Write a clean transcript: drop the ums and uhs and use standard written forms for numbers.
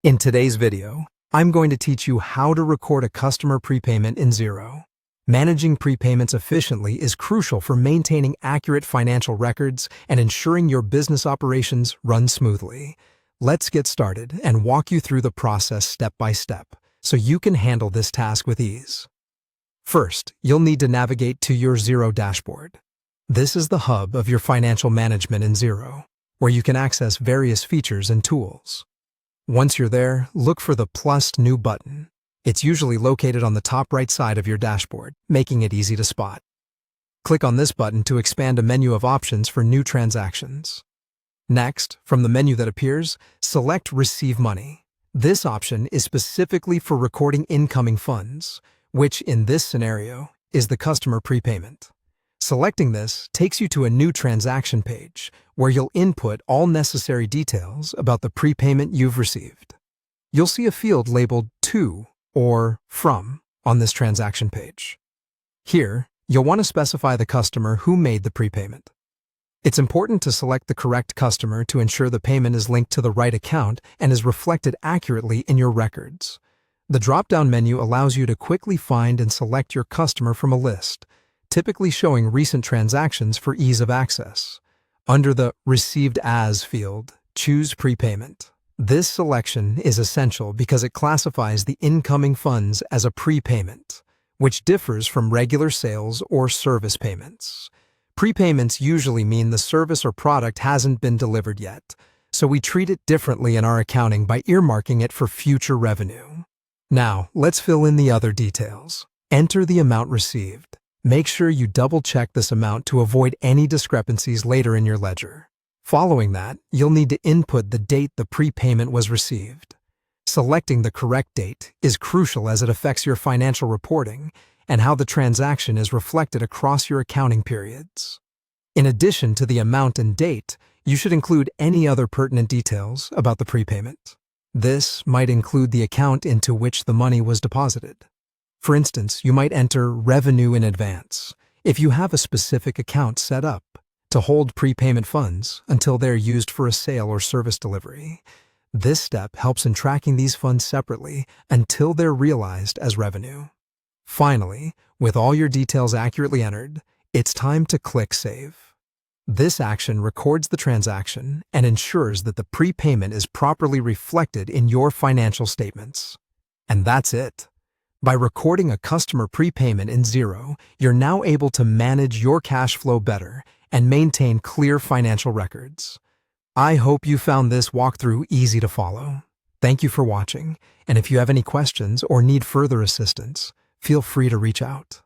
In today's video, I'm going to teach you how to record a customer prepayment in Xero. Managing prepayments efficiently is crucial for maintaining accurate financial records and ensuring your business operations run smoothly. Let's get started and walk you through the process step by step so you can handle this task with ease. First, you'll need to navigate to your Xero dashboard. This is the hub of your financial management in Xero, where you can access various features and tools. Once you're there, look for the plus new button. It's usually located on the top right side of your dashboard, making it easy to spot. Click on this button to expand a menu of options for new transactions. Next, from the menu that appears, select Receive Money. This option is specifically for recording incoming funds, which in this scenario is the customer prepayment. Selecting this takes you to a new transaction page where you'll input all necessary details about the prepayment you've received. You'll see a field labeled To or From on this transaction page. Here, you'll want to specify the customer who made the prepayment. It's important to select the correct customer to ensure the payment is linked to the right account and is reflected accurately in your records. The drop-down menu allows you to quickly find and select your customer from a list, typically showing recent transactions for ease of access. Under the Received As field, choose Prepayment. This selection is essential because it classifies the incoming funds as a prepayment, which differs from regular sales or service payments. Prepayments usually mean the service or product hasn't been delivered yet, so we treat it differently in our accounting by earmarking it for future revenue. Now, let's fill in the other details. Enter the amount received. Make sure you double-check this amount to avoid any discrepancies later in your ledger. Following that, you'll need to input the date the prepayment was received. Selecting the correct date is crucial as it affects your financial reporting and how the transaction is reflected across your accounting periods. In addition to the amount and date, you should include any other pertinent details about the prepayment. This might include the account into which the money was deposited. For instance, you might enter Revenue in Advance if you have a specific account set up to hold prepayment funds until they're used for a sale or service delivery. This step helps in tracking these funds separately until they're realized as revenue. Finally, with all your details accurately entered, it's time to click Save. This action records the transaction and ensures that the prepayment is properly reflected in your financial statements. And that's it. By recording a customer prepayment in Xero, you're now able to manage your cash flow better and maintain clear financial records. I hope you found this walkthrough easy to follow. Thank you for watching, and if you have any questions or need further assistance, feel free to reach out.